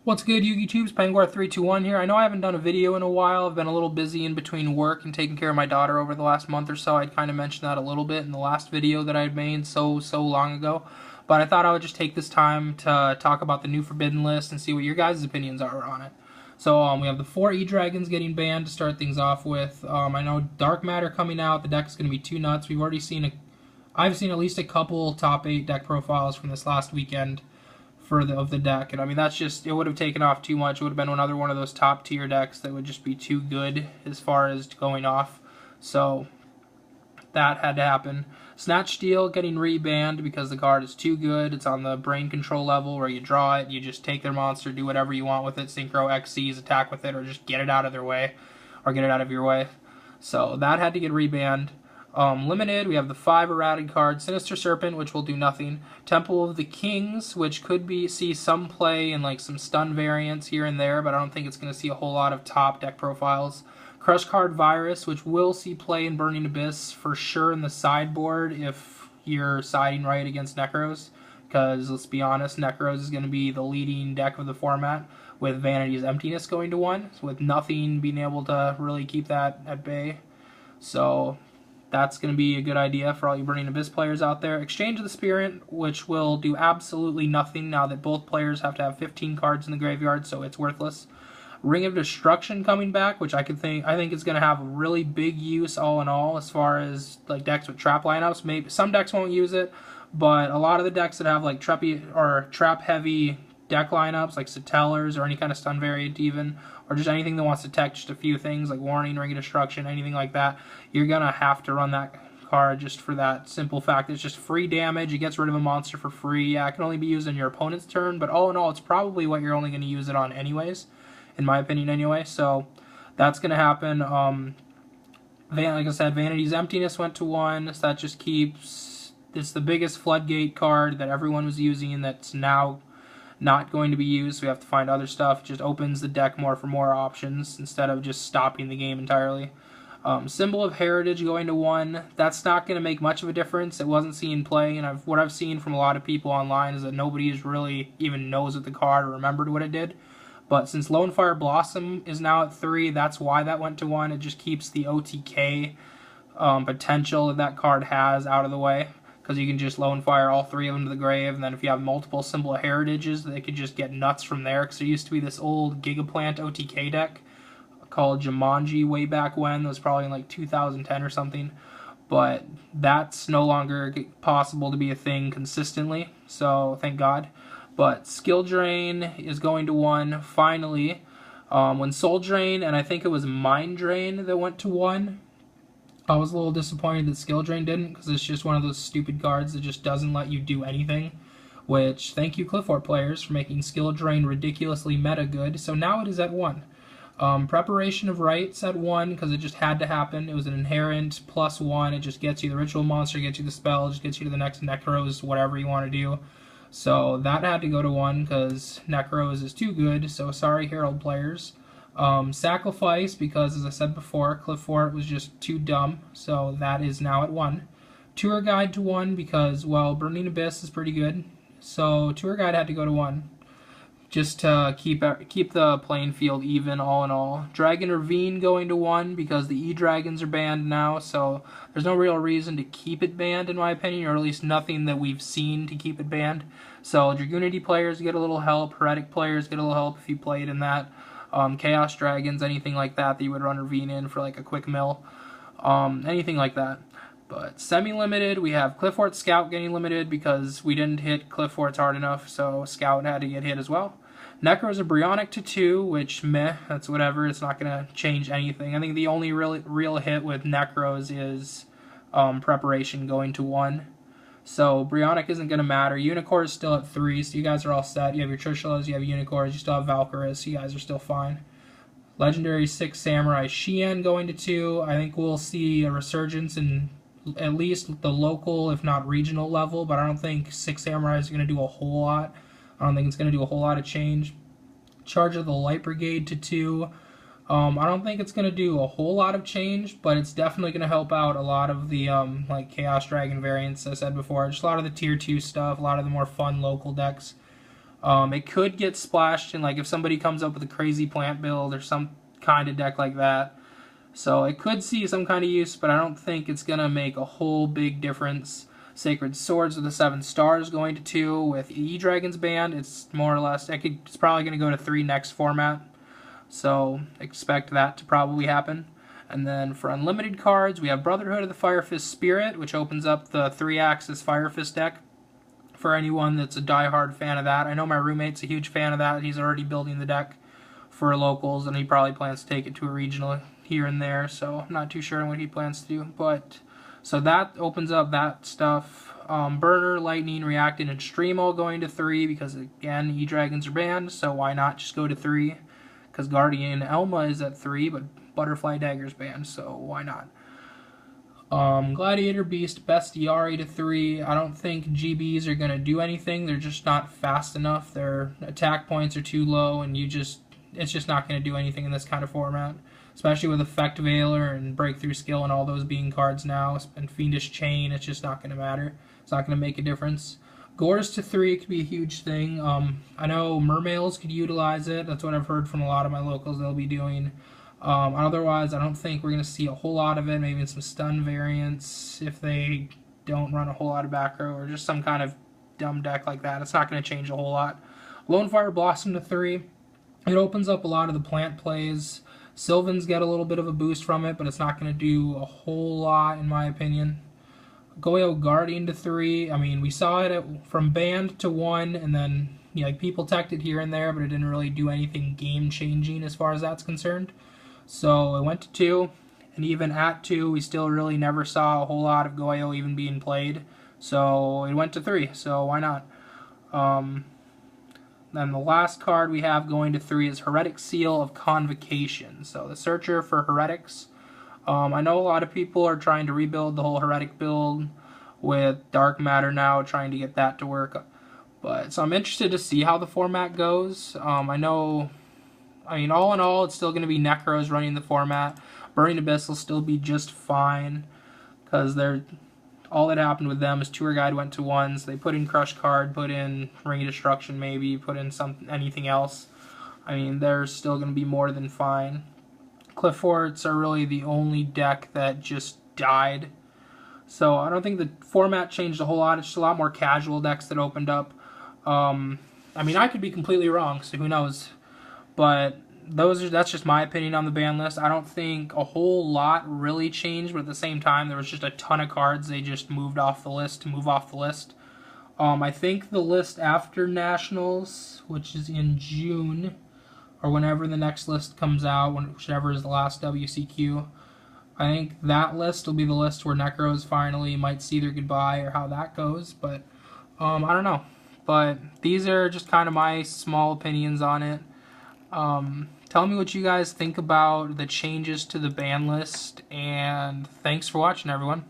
What's good, Yugi Tubes? Pangor321 here. I know I haven't done a video in a while. I've been a little busy in between work and taking care of my daughter over the last month or so. I'd kind of mentioned that a little bit in the last video that I had made so long ago. But I thought I would just take this time to talk about the new Forbidden List and see what your guys' opinions are on it. So we have the 4 E-Dragons getting banned to start things off with. I know Dark Matter coming out. The deck's going to be too nuts. We've already seen I've seen at least a couple top 8 deck profiles from this last weekend of the deck, and I mean that's just, it would have taken off too much. It would have been another one of those top tier decks that would just be too good as far as going off. So that had to happen. Snatch Steal getting rebanned because the card is too good. It's on the brain control level where you draw it, you just take their monster, do whatever you want with it, Synchro Xyz, attack with it, or just get it out of their way, or get it out of your way. So that had to get rebanned. Limited, we have the 5 errated cards, Sinister Serpent, which will do nothing, Temple of the Kings, which could see some play in like some stun variants here and there, but I don't think it's going to see a whole lot of top deck profiles. Crush Card Virus, which will see play in Burning Abyss for sure in the sideboard if you're siding right against Necros, because let's be honest, Necros is going to be the leading deck of the format, with Vanity's Emptiness going to 1, with nothing being able to really keep that at bay. So that's going to be a good idea for all you Burning Abyss players out there. Exchange the Spirit, which will do absolutely nothing now that both players have to have 15 cards in the graveyard, so it's worthless. Ring of Destruction coming back, which I think is going to have a really big use all in all as far as like decks with trap lineups. Maybe some decks won't use it, but a lot of the decks that have like trap heavy deck lineups, like Satellar's or any kind of stun variant even, or just anything that wants to tech just a few things like Warning, Ring of Destruction, anything like that, you're going to have to run that card just for that simple fact. It's just free damage. It gets rid of a monster for free. Yeah, it can only be used on your opponent's turn, but all in all, it's probably what you're only going to use it on anyways, in my opinion anyway, so that's going to happen. Like I said, Vanity's Emptiness went to 1, so that just keeps, it's the biggest floodgate card that everyone was using that's now not going to be used, so we have to find other stuff. It just opens the deck more for more options instead of just stopping the game entirely. Symbol of Heritage going to 1, that's not going to make much of a difference. It wasn't seen play, and what I've seen from a lot of people online is that nobody's really even knows what the card or remembered what it did. But since Lonefire Blossom is now at 3, that's why that went to 1. It just keeps the OTK potential that card has out of the way, because you can just lone fire all 3 of them to the grave, and then if you have multiple Symbol of Heritages, they could just get nuts from there, because there used to be this old Gigaplant OTK deck called Jumanji way back when. That was probably in like 2010 or something, but that's no longer possible to be a thing consistently, so thank God. But Skill Drain is going to 1, finally. When Soul Drain, and I think it was Mind Drain that went to 1, I was a little disappointed that Skill Drain didn't, because it's just one of those stupid cards that just doesn't let you do anything, which, thank you Clifford players for making Skill Drain ridiculously meta good, so now it is at 1. Preparation of Rites at 1, because it just had to happen. It was an inherent +1, it just gets you the ritual monster, gets you the spell, just gets you to the next Necros, whatever you want to do. So that had to go to 1, because Necros is too good, so sorry Herald players. Sacrifice, because as I said before, Cliff Fort was just too dumb, so that is now at 1. Tour Guide to 1, because, well, Burning Abyss is pretty good, so Tour Guide had to go to 1, just to keep the playing field even all in all. Dragon Ravine going to 1, because the E-Dragons are banned now, so there's no real reason to keep it banned in my opinion, or at least nothing that we've seen to keep it banned. So Dragoonity players get a little help, Heretic players get a little help if you played in that. Chaos Dragons, anything like that you would run Ravine in for like a quick mill, anything like that. But semi-limited, we have Cliffort Scout getting limited because we didn't hit Clifforts hard enough, so Scout had to get hit as well. Necros of Brionac to 2, which meh, that's whatever, it's not going to change anything. I think the only real hit with Necros is Preparation going to 1. So Brionac isn't going to matter. Unicorn is still at 3, so you guys are all set. You have your Trishula's, you have Unicorns, you still have Valkyries, so you guys are still fine. Legendary 6 Samurai Shien going to 2. I think we'll see a resurgence in at least the local, if not regional level, but I don't think 6 Samurai is going to do a whole lot. I don't think it's going to do a whole lot of change. Charge of the Light Brigade to 2. I don't think it's going to do a whole lot of change, but it's definitely going to help out a lot of the like Chaos Dragon variants, as I said before. Just a lot of the tier 2 stuff, a lot of the more fun local decks. It could get splashed in, like, if somebody comes up with a crazy plant build or some kind of deck like that. So it could see some kind of use, but I don't think it's going to make a whole big difference. Sacred Swords with the 7 stars going to 2. With E-Dragons banned, it's more or less, it's probably going to go to 3 next format. So expect that to probably happen. And then for unlimited cards, we have Brotherhood of the Fire Fist Spirit, which opens up the 3-axis Fire Fist deck for anyone that's a die-hard fan of that. I know my roommate's a huge fan of that. He's already building the deck for locals, and he probably plans to take it to a regional here and there, so I'm not too sure what he plans to do. But so that opens up that stuff. Burner, Lightning, Reactant, and Stream all going to 3 because, again, E-Dragons are banned, so why not just go to 3? Because Guardian Elma is at 3, but Butterfly Dagger's banned, so why not? Gladiator, Beast, Bestiari to 3. I don't think GBs are going to do anything. They're just not fast enough. Their attack points are too low, and it's just not going to do anything in this kind of format. Especially with Effect Veiler and Breakthrough Skill and all those being cards now, and Fiendish Chain, it's just not going to matter. It's not going to make a difference. Gores to 3 could be a huge thing. I know Mermails could utilize it. That's what I've heard from a lot of my locals they'll be doing. Otherwise, I don't think we're going to see a whole lot of it. Maybe some stun variants if they don't run a whole lot of back row, or just some kind of dumb deck like that. It's not going to change a whole lot. Lonefire Blossom to 3. It opens up a lot of the plant plays. Sylvans get a little bit of a boost from it, but it's not going to do a whole lot, in my opinion. Goyo Guardian to 3. I mean, we saw it from banned to 1, and then like people teched it here and there, but it didn't really do anything game-changing as far as that's concerned. So it went to 2, and even at 2, we still really never saw a whole lot of Goyo even being played. So it went to 3, so why not? Then the last card we have going to 3 is Heretic Seal of Convocation. So the Searcher for Heretics. I know a lot of people are trying to rebuild the whole Heretic build with Dark Matter now, trying to get that to work. So I'm interested to see how the format goes. I mean, all in all, it's still going to be Necros running the format. Burning Abyss will still be just fine, because all that happened with them is Tour Guide went to 1s. They put in Crush Card, put in Ring of Destruction maybe, put in anything else. I mean, they're still going to be more than fine. Cliff Forts are really the only deck that just died. So I don't think the format changed a whole lot. It's just a lot more casual decks that opened up. I mean, I could be completely wrong, so who knows. But that's just my opinion on the ban list. I don't think a whole lot really changed, but at the same time, there was just a ton of cards they just moved off the list to move off the list. I think the list after Nationals, which is in June, or whenever the next list comes out, whichever is the last WCQ, I think that list will be the list where Necros finally might see their goodbye, or how that goes. But I don't know. But these are just kind of my small opinions on it. Tell me what you guys think about the changes to the ban list, and thanks for watching, everyone.